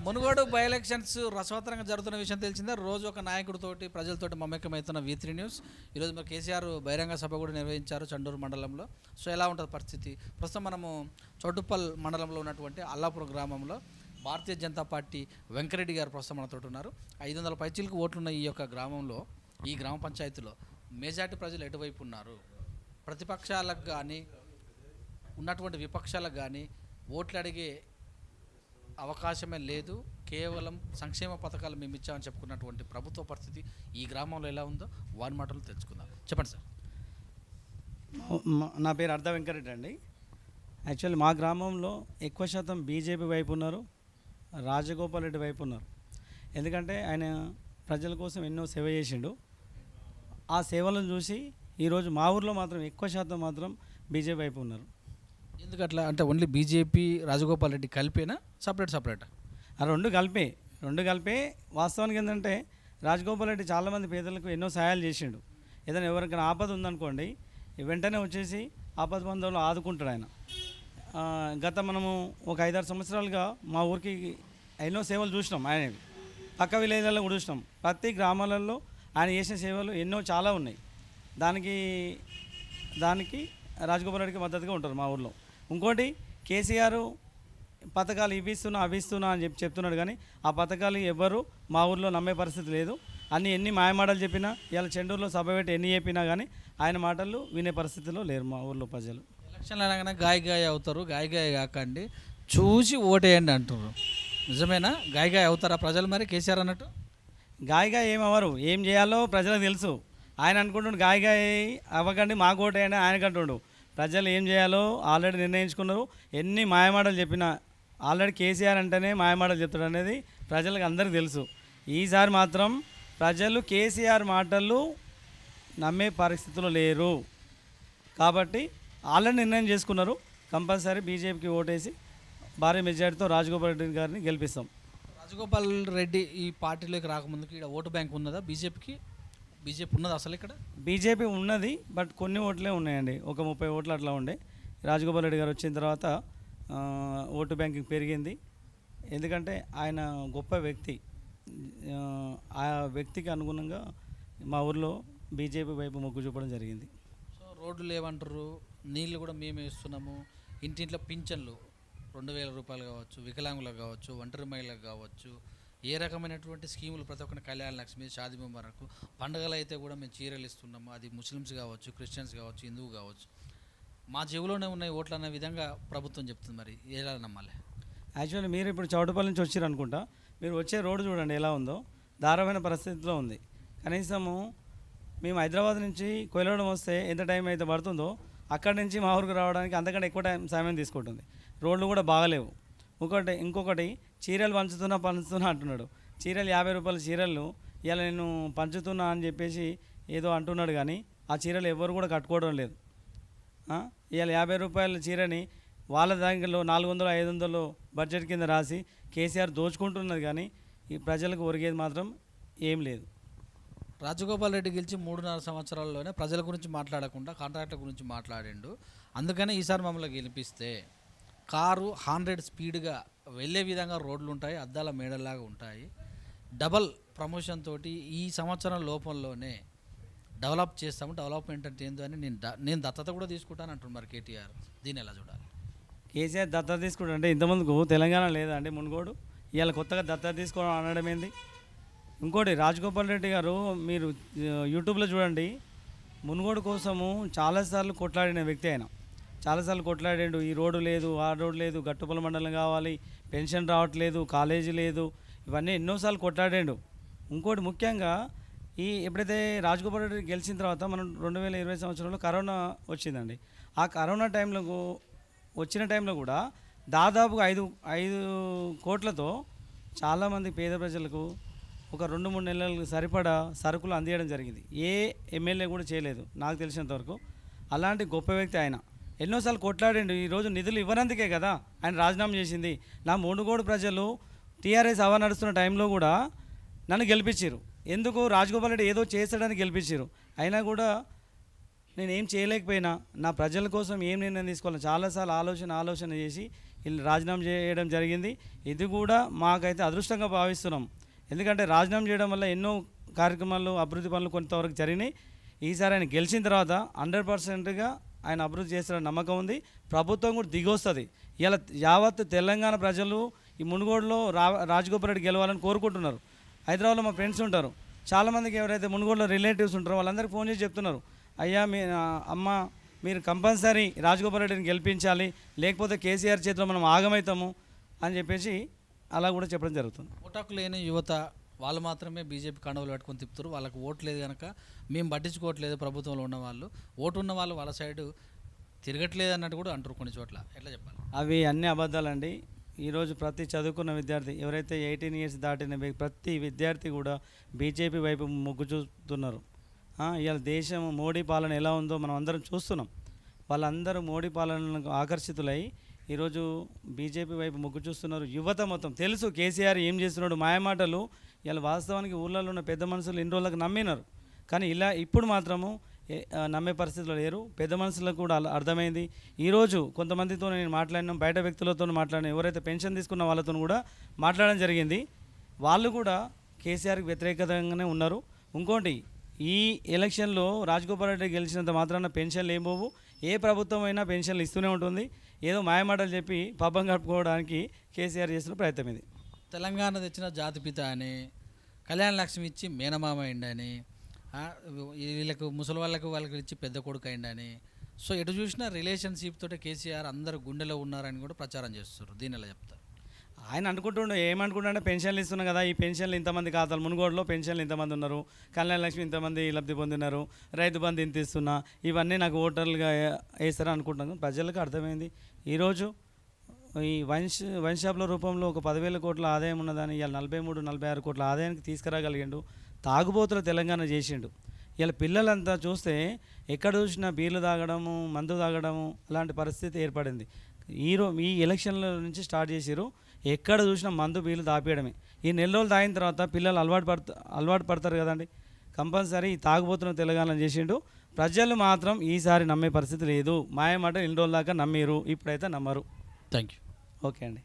Munugode by elections రసవత్తరంగా జరుగుతున్న విషయం తెలిసిందే. రోజు ఒక నాయకుడితోటి ప్రజలతోటి మమేకమవుతున్న V3 న్యూస్. ఈరోజు మరి కేసీఆర్ బహిరంగ సభ కూడా నిర్వహించారు చండూరు మండలంలో. సో ఎలా ఉంటుంది పరిస్థితి? ప్రస్తుతం మనము చౌటుప్పల్ మండలంలో ఉన్నటువంటి అల్లాపురం గ్రామంలో భారతీయ జనతా పార్టీ వెంకరెడ్డి గారు ప్రస్తుతం మనతో ఉన్నారు. 500 పైచీలకు ఓట్లున్న ఈ యొక్క గ్రామంలో, ఈ గ్రామ పంచాయతీలో మెజార్టీ ప్రజలు ఎటువైపు ఉన్నారు? ప్రతిపక్షాలకు కానీ ఉన్నటువంటి విపక్షాలకు కానీ ఓట్లు అడిగే అవకాశమే లేదు, కేవలం సంక్షేమ పథకాలు మేము ఇచ్చామని చెప్పుకున్నటువంటి ప్రభుత్వ పరిస్థితి ఈ గ్రామంలో ఎలా ఉందో వారి మాటలు తెలుసుకుందాం. చెప్పండి సార్. నా పేరు అర్ధ వెంకరెడ్డి అండి. యాక్చువల్లీ మా గ్రామంలో ఎక్కువ శాతం బీజేపీ వైపు ఉన్నారు, రాజగోపాల్ రెడ్డి వైపు ఉన్నారు. ఎందుకంటే ఆయన ప్రజల కోసం ఎన్నో సేవ చేసిండు. ఆ సేవలను చూసి ఈరోజు మా ఊర్లో మాత్రం ఎక్కువ శాతం మాత్రం బీజేపీ వైపు ఉన్నారు. ఎందుకట్లా అంటే ఓన్లీ బీజేపీ రాజగోపాల్ రెడ్డి కలిపేనా, సపరేటా? రెండు కలిపే. వాస్తవానికి ఏంటంటే రాజగోపాల్ రెడ్డి చాలామంది పేదలకు ఎన్నో సహాయాలు చేసిండు. ఏదైనా ఎవరికైనా ఆపద ఉందనుకోండి, వెంటనే వచ్చేసి ఆపద బంధువులు ఆదుకుంటాడు ఆయన. గత మనము ఒక 5-6 సంవత్సరాలుగా మా ఊరికి ఎన్నో సేవలు చూసినాం. ఆయన పక్క విలేజ్లలో కూడా చూసినాం. ప్రతి గ్రామాలలో ఆయన చేసిన సేవలు ఎన్నో చాలా ఉన్నాయి. దానికి రాజగోపాల్ రెడ్డికి మద్దతుగా ఉంటారు మా ఊర్లో. ఇంకోటి, కేసీఆర్ పథకాలు అవి ఇస్తున్నా అని చెప్తున్నాడు, కానీ ఆ పథకాలు ఎవ్వరు మా ఊర్లో నమ్మే పరిస్థితి లేదు. ఎన్ని మాయమాటలు చెప్పినా, ఇలా చెండూరులో సభ పెట్టి ఎన్ని చెప్పినా కానీ ఆయన మాటలు వినే పరిస్థితిలో లేరు మా ఊర్లో ప్రజలు. ఎలక్షన్లు అనగానే గాయ అవుతారు, గాయ కాకండి చూసి ఓటేయండి అంటారు. నిజమేనా? గాయ అవుతారా ప్రజలు మరి కేసీఆర్ అన్నట్టు? గాయగా ఏమవ్వరు, ఏం చేయాలో ప్రజలకు తెలుసు. ఆయన అనుకుంటుండు గాయ అవ్వకండి మాకు ఓటేయండి ఆయనకంటుండు. ప్రజలు ఏం చేయాలో ఆల్రెడీ నిర్ణయించుకున్నారు. ఎన్ని మాయమాటలు చెప్పినా ఆల్రెడీ కేసీఆర్ అంటేనే మాయమాటలు చెప్తాడు అనేది ప్రజలకు అందరికీ తెలుసు. ఈసారి మాత్రం ప్రజలు కేసీఆర్ మాటలు నమ్మే పరిస్థితిలో లేరు. కాబట్టి ఆల్రెడీ నిర్ణయం చేసుకున్నారు. కంపల్సరీ బీజేపీకి ఓటేసి భారీ మెజార్టీతో రాజగోపాల్ రెడ్డి గారిని గెలిపిస్తాం. రాజగోపాల్ రెడ్డి ఈ పార్టీలోకి రాకముందుకి ఇక్కడ ఓటు బ్యాంక్ ఉన్నదా బీజేపీకి? బీజేపీ ఉన్నది అసలు ఇక్కడ? బీజేపీ ఉన్నది, బట్ కొన్ని ఓట్లే ఉన్నాయండి. ఒక 30 ఓట్లు అట్లా ఉండే. రాజగోపాల్ రెడ్డి గారు వచ్చిన తర్వాత ఓటు బ్యాంకింగ్ పెరిగింది. ఎందుకంటే ఆయన గొప్ప వ్యక్తి. ఆ వ్యక్తికి అనుగుణంగా మా ఊర్లో బీజేపీ వైపు మొగ్గు చూపడం జరిగింది. సో రోడ్లు లేవంటారు, నీళ్ళు కూడా మేమే ఇస్తున్నాము, ఇంటింట్లో పింఛన్లు 2000 రూపాయలు కావచ్చు, వికలాంగులకు కావచ్చు, ఒంటరి మహిళలకు కావచ్చు, ఏ రకమైనటువంటి స్కీములు ప్రతి ఒక్కరి కళ్యాణ లక్ష్మి, షాదీ ముబారక్, పండుగలు అయితే కూడా మేము చీరలు ఇస్తున్నాము. అది ముస్లిమ్స్ కావచ్చు, క్రిస్టియన్స్ కావచ్చు, హిందువు కావచ్చు. మా జేబులోనే ఉన్నాయి ఓట్లు అనే విధంగా ప్రభుత్వం చెప్తుంది. మరి ఎలా నమ్మాలి? యాక్చువల్లీ మీరు ఇప్పుడు చౌటపల్లి నుంచి వచ్చారు అనుకుంటా. మీరు వచ్చే రోడ్డు చూడండి ఎలా ఉందో, దారుణమైన పరిస్థితిలో ఉంది. కనీసము మేము హైదరాబాద్ నుంచి కొయిలగూడెం వస్తే ఎంత టైం అయితే పడుతుందో అక్కడి నుంచి మా ఊరికి రావడానికి అంతకంటే ఎక్కువ సమయం తీసుకుంటుంది. రోడ్లు కూడా బాగలేవు. ఇంకొకటి చీరలు పంచుతున్నా అంటున్నాడు. చీరలు 50 రూపాయల చీరలు ఇలా నేను పంచుతున్నా అని చెప్పేసి ఏదో అంటున్నాడు, కానీ ఆ చీరలు ఎవరు కూడా కట్టుకోవడం లేదు. ఇవాళ 50 రూపాయల చీరని వాళ్ళ దాంట్లో 400-500 బడ్జెట్ కింద రాసి కేసీఆర్ దోచుకుంటున్నది, కానీ ఈ ప్రజలకు ఒరిగేది మాత్రం ఏం లేదు. రాజగోపాల్ రెడ్డి గెలిచి 3.5 సంవత్సరాల్లోనే ప్రజల గురించి మాట్లాడకుండా కాంట్రాక్టర్ గురించి మాట్లాడిండు. అందుకనే ఈసారి మమ్మల్ని గెలిపిస్తే కారు 100 స్పీడ్గా వెళ్ళే విధంగా రోడ్లు ఉంటాయి, అద్దాల మేడల్లాగా ఉంటాయి, డబల్ ప్రమోషన్ తోటి ఈ సంవత్సరం లోపంలోనే డెవలప్ చేస్తాము. డెవలప్మెంట్ అంటే ఏందో అని నేను దత్తత కూడా తీసుకుంటాను అంటున్నారు కేటీఆర్. దీన్ని ఎలా చూడాలి? కేసీఆర్ దత్తత తీసుకుంటారంటే ఇంతమందికి తెలంగాణ లేదా అండి మునుగోడు? ఇవాళ కొత్తగా దత్తత తీసుకోవడం అనడం ఏంది? ఇంకోటి, రాజగోపాల్ రెడ్డి గారు మీరు యూట్యూబ్లో చూడండి, మునుగోడు కోసము చాలాసార్లు కొట్లాడిన వ్యక్తి ఆయన. చాలాసార్లు కొట్లాడాడు. ఈ రోడ్డు లేదు, ఆ రోడ్డు లేదు, గట్టుపల్లి మండలం కావాలి, పెన్షన్ రావట్లేదు, కాలేజీ లేదు, ఇవన్నీ ఎన్నోసార్లు కొట్లాడాడు. ఇంకోటి ముఖ్యంగా ఎప్పుడైతే రాజగోపాల్ రెడ్డి గెలిచిన తర్వాత మనం 2020 సంవత్సరంలో కరోనా వచ్చిందండి. ఆ కరోనా వచ్చిన టైంలో కూడా దాదాపుగా 5 కోట్లతో చాలామంది పేద ప్రజలకు ఒక 2-3 నెలలకు సరిపడా సరుకులు అందించడం జరిగింది. ఏ ఎమ్మెల్యే కూడా చేయలేదు నాకు తెలిసినంతవరకు. అలాంటి గొప్ప వ్యక్తి ఆయన. ఎన్నోసార్లు కొట్లాడండి. ఈరోజు నిధులు ఇవ్వనందుకే కదా ఆయన రాజీనామా చేసింది. నా మునుగోడు ప్రజలు టీఆర్ఎస్ హవా నడుస్తున్న టైంలో కూడా నన్ను గెలిపించారు. ఎందుకు? రాజగోపాల్ రెడ్డి ఏదో చేస్తాడని గెలిపించారు. అయినా కూడా నేనేం చేయలేకపోయినా నా ప్రజల కోసం ఏం నిర్ణయం తీసుకోవాలి చాలాసార్లు ఆలోచన చేసి వీళ్ళు రాజీనామా చేయడం జరిగింది. ఇది కూడా మాకైతే అదృష్టంగా భావిస్తున్నాం. ఎందుకంటే రాజీనామా చేయడం వల్ల ఎన్నో కార్యక్రమాలు అభివృద్ధి పనులు కొంతవరకు జరిగినాయి. ఈసారి ఆయన గెలిచిన తర్వాత 100%గా ఆయన అభివృద్ధి చేస్తారని నమ్మకం ఉంది. ప్రభుత్వం కూడా దిగొస్తుంది. ఇలా యావత్ తెలంగాణ ప్రజలు ఈ మునుగోడులో రాజగోపాల్ రెడ్డి గెలవాలని కోరుకుంటున్నారు. హైదరాబాద్లో మా ఫ్రెండ్స్ ఉంటారు, చాలామందికి ఎవరైతే మునుగోడులో రిలేటివ్స్ ఉంటారో వాళ్ళందరికీ ఫోన్ చేసి చెప్తున్నారు, అయ్యా మీ అమ్మ మీరు కంపల్సరీ రాజగోపాల్ రెడ్డిని గెలిపించాలి, లేకపోతే కేసీఆర్ చేతిలో మనం ఆగమవుతాము అని చెప్పేసి అలా కూడా చెప్పడం జరుగుతుంది. ఓటాకు లేని యువత వాళ్ళు మాత్రమే బీజేపీ కండువలు పెట్టుకొని తిప్పుతారు. వాళ్ళకు ఓటు లేదు కనుక మేము పట్టించుకోవట్లేదు, ప్రభుత్వంలో ఉన్న వాళ్ళు ఓటు ఉన్న వాళ్ళు వాళ్ళ సైడు తిరగట్లేదు అన్నట్టు కూడా అంటారు కొన్ని చోట్ల. ఎట్లా చెప్పాలి? అవి అన్ని అబద్ధాలండి. ఈరోజు ప్రతి చదువుకున్న విద్యార్థి ఎవరైతే 18 ఇయర్స్ దాటిన ప్రతి విద్యార్థి కూడా బీజేపీ వైపు మొగ్గు చూస్తున్నారు. ఇవాళ దేశం మోడీ పాలన ఎలా ఉందో మనం అందరం చూస్తున్నాం. వాళ్ళందరూ మోడీ పాలనకు ఆకర్షితులై ఈరోజు బీజేపీ వైపు మొగ్గు చూస్తున్నారు. యువత మొత్తం తెలుసు కేసీఆర్ ఏం చేస్తున్నాడు, మాయమాటలు. ఇలా వాస్తవానికి ఊళ్ళలో ఉన్న పెద్ద మనుషులు ఇన్ని రోజులకు నమ్మినారు, కానీ ఇలా ఇప్పుడు మాత్రము నమ్మే పరిస్థితిలో లేరు. పెద్ద మనుషులకు కూడా అర్థమైంది. ఈరోజు కొంతమందితో నేను మాట్లాడినాం, బయట వ్యక్తులతో మాట్లాడిన, ఎవరైతే పెన్షన్ తీసుకున్న వాళ్ళతో కూడా మాట్లాడడం జరిగింది. వాళ్ళు కూడా కేసీఆర్కి వ్యతిరేకంగానే ఉన్నారు. ఇంకోటి, ఈ ఎలక్షన్లో రాజగోపాల్ రెడ్డి గెలిచినంత మాత్రాన పెన్షన్లు ఏం పోవు. ఏ ప్రభుత్వం అయినా పెన్షన్లు ఇస్తూనే ఉంటుంది. ఏదో మాయమాటలు చెప్పి పబ్బం గడుపుకోవడానికి కేసీఆర్ చేస్తున్న ప్రయత్నం ఇది. తెలంగాణ తెచ్చిన జాతిపిత అని, కళ్యాణ లక్ష్మి ఇచ్చి మేనమామ అయిండని, వీళ్ళకు ముసలి వాళ్ళకి ఇచ్చి పెద్ద కొడుకు అయిండని, సో ఎటు చూసినా రిలేషన్షిప్ తోటి కేసీఆర్ అందరు గుండెలో ఉన్నారని కూడా ప్రచారం చేస్తారు. దీని ఎలా చెప్తారు? ఆయన అనుకుంటుండే ఏమనుకుంటుండే, పెన్షన్లు ఇస్తున్నాం కదా, ఈ పెన్షన్లు ఇంతమంది ఖాతాలు, మునుగోడులో పెన్షన్లు ఇంతమంది ఉన్నారు, కళ్యాణ లక్ష్మి ఇంతమంది లబ్ధి పొందినారు, రైతు బంధు ఇంత ఇస్తున్నా, ఇవన్నీ నాకు ఓటర్లుగా వేస్తారని అనుకుంటాను. ప్రజలకు అర్థమైంది. ఈరోజు ఈ వైన్ షాప్ల రూపంలో ఒక 10,000 కోట్ల ఆదాయం ఉన్నదని ఇవాళ 43-46 కోట్ల ఆదాయానికి తీసుకురాగలిగిండు. తాగుబోతుల తెలంగాణ చేసిండు. ఇలా పిల్లలంతా చూస్తే ఎక్కడ చూసినా బీర్లు తాగడము, మందు తాగడము అలాంటి పరిస్థితి ఏర్పడింది. ఈ ఎలక్షన్ల నుంచి స్టార్ట్ చేసిరు. ఎక్కడ చూసినా మందు బీర్లు దాపేయడమే. ఈ నెల రోజులు తాగిన తర్వాత పిల్లలు అలవాటు పడతారు కదండి. కంపల్సరీ ఈ తాగుబోతున్న తెలంగాణ చేసిండు. ప్రజలు మాత్రం ఈసారి నమ్మే పరిస్థితి లేదు. మాయమాట ఇన్ని రోజుల దాకా నమ్మిరు, ఇప్పుడైతే నమ్మరు. Thank you. ఓకే అండి.